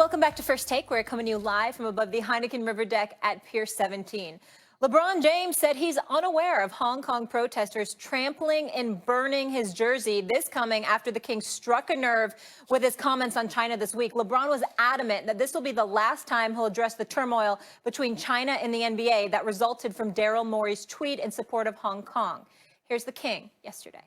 welcome back to First Take. We're coming to you live from above the Heineken River deck at Pier 17. LeBron James said he's unaware of Hong Kong protesters trampling and burning his jersey. This coming after the King struck a nerve with his comments on China this week. LeBron was adamant that this will be the last time he'll address the turmoil between China and the NBA that resulted from Daryl Morey's tweet in support of Hong Kong. Here's the King yesterday.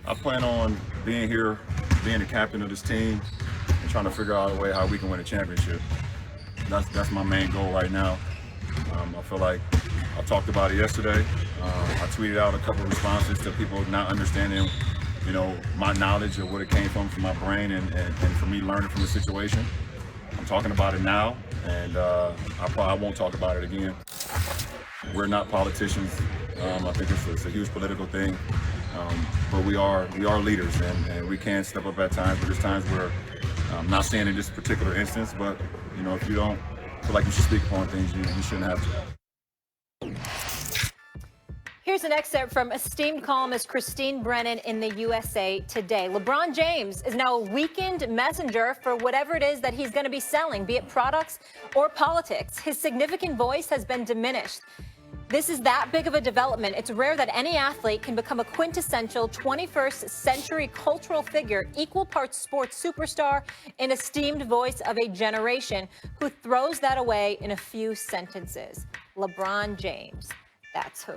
I plan on being here, being the captain of this team, and trying to figure out a way how we can win a championship. That's my main goal right now. I feel like I talked about it yesterday. I tweeted out a couple of responses to people not understanding, my knowledge of what it came from my brain and for me learning from the situation. I'm talking about it now, and I probably won't talk about it again. We're not politicians. I think it's a huge political thing. But we are leaders, and we can step up at times. But there's times where I'm not saying in this particular instance, but if you don't feel like you should speak upon things, you shouldn't have to. Here's an excerpt from esteemed columnist Christine Brennan in the USA Today. LeBron James is now a weakened messenger for whatever it is that he's going to be selling, be it products or politics. His significant voice has been diminished. This is that big of a development. It's rare that any athlete can become a quintessential 21st century cultural figure, equal parts sports superstar, and esteemed voice of a generation who throws that away in a few sentences. LeBron James, that's who.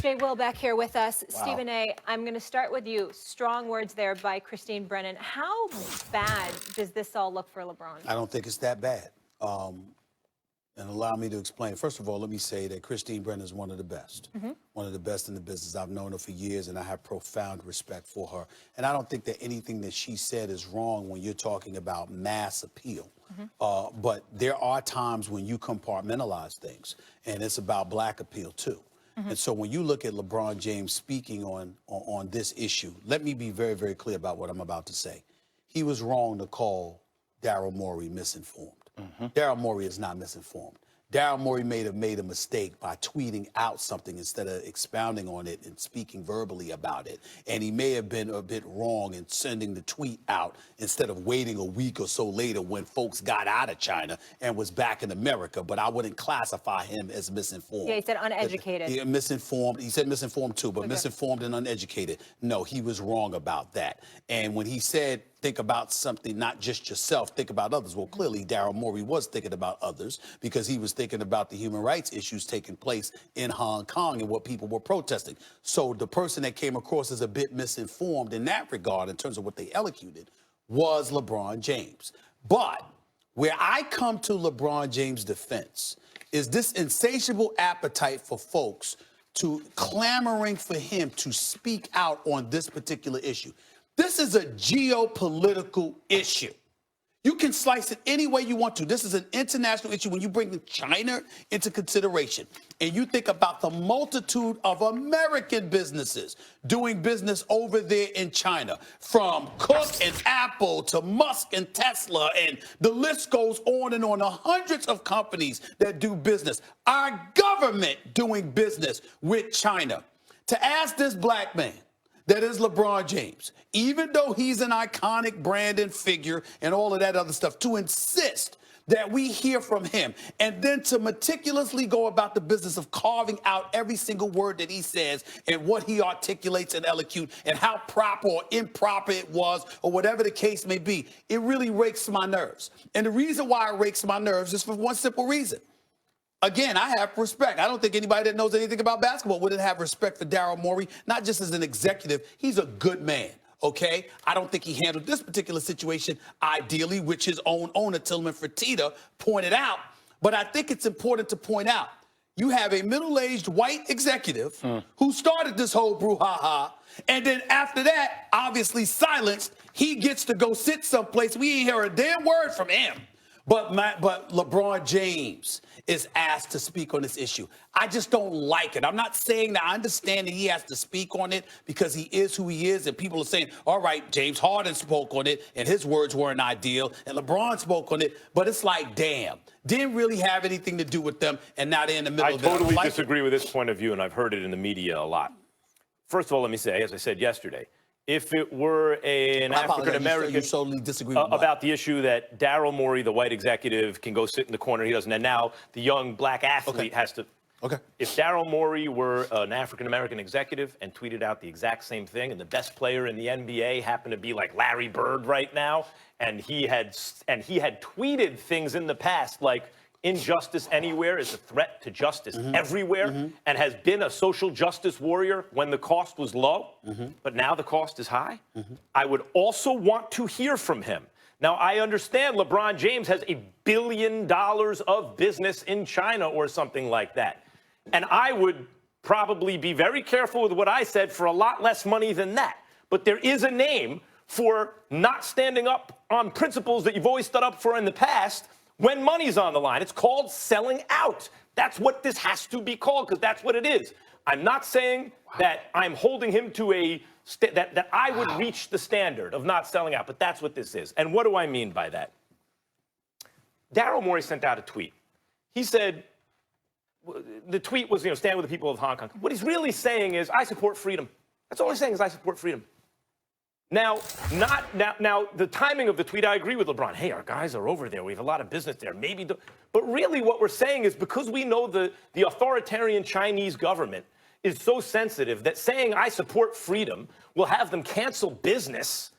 Jay Will back here with us. Wow. Stephen A., I'm going to start with you. Strong words there by Christine Brennan. How bad does this all look for LeBron? I don't think it's that bad. And allow me to explain. First of all, let me say that Christine Brennan is one of the best. One of the best in the business. I've known her for years, and I have profound respect for her. And I don't think that anything that she said is wrong when you're talking about mass appeal. But there are times when you compartmentalize things, and it's about black appeal, too. And so when you look at LeBron James speaking on this issue, let me be very, very clear about what I'm about to say. He was wrong to call Daryl Morey misinformed. Daryl Morey is not misinformed. Daryl Morey may have made a mistake by tweeting out something instead of expounding on it and speaking verbally about it. And he may have been a bit wrong in sending the tweet out instead of waiting a week or so later when folks got out of China and was back in America. But I wouldn't classify him as misinformed. Yeah, he said uneducated. Misinformed. He said misinformed too, but misinformed and uneducated. No, he was wrong about that. And when he said, think about something, not just yourself, think about others. Well, clearly, Daryl Morey was thinking about others because he was thinking about the human rights issues taking place in Hong Kong and what people were protesting. So the person that came across as a bit misinformed in that regard, in terms of what they elocuted, was LeBron James. But where I come to LeBron James' defense is this insatiable appetite for folks to clamoring for him to speak out on this particular issue. This is a geopolitical issue. You can slice it any way you want to. This is an international issue when you bring China into consideration and you think about the multitude of American businesses doing business over there in China, from Cook and Apple to Musk and Tesla, and the list goes on and on. The hundreds of companies that do business. Our government doing business with China. To ask this black man, that is LeBron James, even though he's an iconic brand and figure and all of that other stuff, to insist that we hear from him and then to meticulously go about the business of carving out every single word that he says and what he articulates and elocute and how proper or improper it was or whatever the case may be, it really rakes my nerves. And the reason why it rakes my nerves is for one simple reason. Again, I have respect. I don't think anybody that knows anything about basketball wouldn't have respect for Daryl Morey, not just as an executive. He's a good man, okay? I don't think he handled this particular situation ideally, which his own owner, Tillman Fertitta, pointed out. But I think it's important to point out, you have a middle-aged white executive who started this whole brouhaha, and then after that, obviously silenced, he gets to go sit someplace. We ain't hear a damn word from him. But LeBron James is asked to speak on this issue. I just don't like it. I'm not saying that I understand that he has to speak on it because he is who he is. And people are saying, all right, James Harden spoke on it and his words weren't ideal. And LeBron spoke on it. But it's like, damn, didn't really have anything to do with them. And now they're in the middle of it. I totally disagree with this point of view, and I've heard it in the media a lot. First of all, let me say, as I said yesterday, if it were an African American. You solely disagree with about the issue that Daryl Morey, the white executive, can go sit in the corner. He doesn't. And now the young black athlete has to. Okay. If Daryl Morey were an African American executive and tweeted out the exact same thing, and the best player in the NBA happened to be like Larry Bird right now, and he had tweeted things in the past like injustice anywhere is a threat to justice everywhere, and has been a social justice warrior when the cost was low, but now the cost is high, I would also want to hear from him. Now, I understand LeBron James has $1 billion of business in China or something like that. And I would probably be very careful with what I said for a lot less money than that. But there is a name for not standing up on principles that you've always stood up for in the past when money's on the line. It's called selling out. That's what this has to be called, because that's what it is. I'm not saying that I'm holding him to that I would reach the standard of not selling out, but that's what this is. And what do I mean by that? Daryl Morey sent out a tweet. He said, the tweet was, stand with the people of Hong Kong. What he's really saying is, I support freedom. That's all he's saying is, I support freedom. Now, the timing of the tweet, I agree with LeBron. Hey, our guys are over there. We have a lot of business there. But really what we're saying is, because we know the authoritarian Chinese government is so sensitive that saying I support freedom will have them cancel business,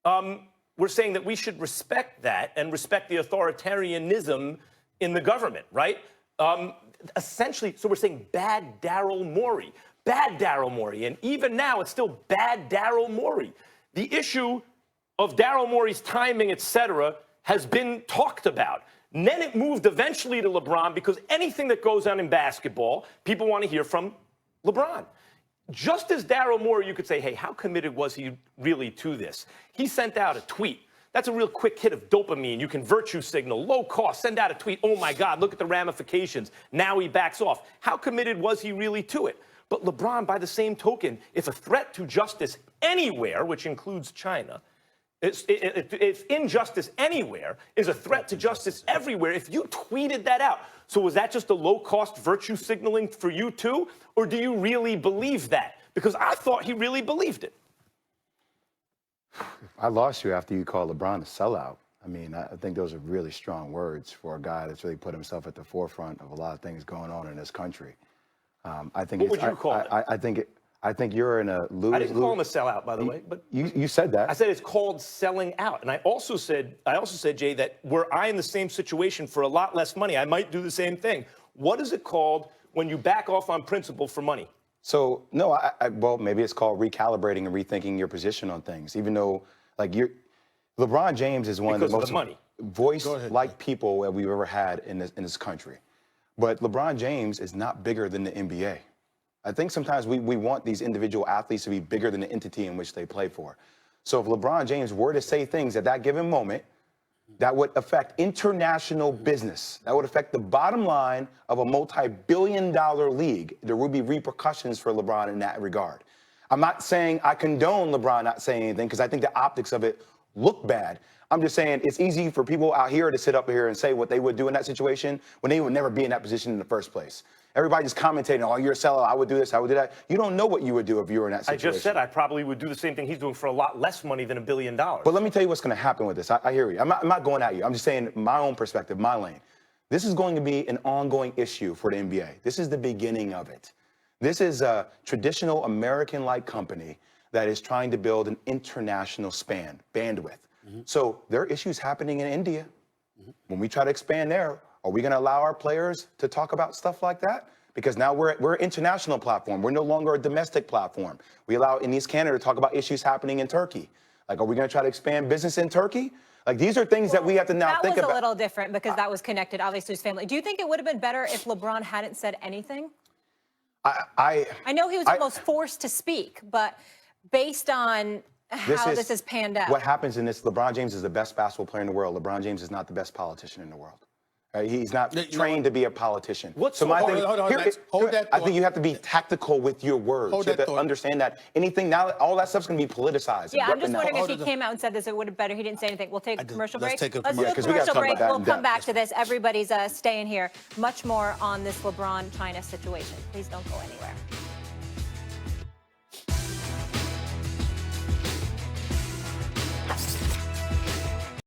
we're saying that we should respect that and respect the authoritarianism in the government, right? Essentially, so we're saying bad Daryl Morey. Bad Daryl Morey. And even now, it's still bad Daryl Morey. The issue of Daryl Morey's timing, et cetera, has been talked about. And then it moved eventually to LeBron, because anything that goes on in basketball, people want to hear from LeBron. Just as Daryl Morey, you could say, hey, how committed was he really to this? He sent out a tweet. That's a real quick hit of dopamine. You can virtue signal, low cost, send out a tweet. Oh, my God, look at the ramifications. Now he backs off. How committed was he really to it? But LeBron, by the same token, if a threat to justice anywhere, which includes China, if injustice anywhere is a threat to justice everywhere, if you tweeted that out, so was that just a low-cost virtue signaling for you too? Or do you really believe that? Because I thought he really believed it. I lost you after you called LeBron a sellout. I mean, I think those are really strong words for a guy that's really put himself at the forefront of a lot of things going on in this country. I think what would you call it? I think you're in a lose. I didn't call him a sellout, by the way, but you said that. I said it's called selling out, and I also said, Jay, that were I in the same situation for a lot less money, I might do the same thing. What is it called when you back off on principle for money? So no, well, maybe it's called recalibrating and rethinking your position on things. Even though, like, LeBron James is one of the most voice-like people that we've ever had in this country. But LeBron James is not bigger than the NBA. I think sometimes we want these individual athletes to be bigger than the entity in which they play for. So if LeBron James were to say things at that given moment that would affect international business, that would affect the bottom line of a multi-billion-dollar league, there would be repercussions for LeBron in that regard. I'm not saying I condone LeBron not saying anything, because I think the optics of it look bad. I'm just saying it's easy for people out here to sit up here and say what they would do in that situation when they would never be in that position in the first place. Everybody just commentating, oh, you're a sellout, I would do this, I would do that. You don't know what you would do if you were in that situation. I just said I probably would do the same thing he's doing for a lot less money than $1 billion. But let me tell you what's going to happen with this. I hear you. I'm not going at you. I'm just saying my own perspective, my lane. This is going to be an ongoing issue for the NBA. This is the beginning of it. This is a traditional American-like company that is trying to build an international bandwidth. So there are issues happening in India. When we try to expand there, are we going to allow our players to talk about stuff like that? Because now we're an international platform. We're no longer a domestic platform. We allow in East Canada to talk about issues happening in Turkey. Like, are we going to try to expand business in Turkey? Like, these are things that we have to now think about. That was a little different because that was connected, obviously, to his family. Do you think it would have been better if LeBron hadn't said anything? I know he was almost forced to speak, but based on how this has panned out. What happens in this, LeBron James is the best basketball player in the world. LeBron James is not the best politician in the world. Right? He's not trained to be a politician. So my thing, hold that I think you have to be tactical with your words. You have to understand that anything now, all that stuff's going to be politicized. Yeah, I'm just wondering if he came out and said this, it would have better. He didn't say anything. We'll take a commercial break. Let's take a commercial break. We'll come back to this. Everybody's staying here. Much more on this LeBron-China situation. Please don't go anywhere.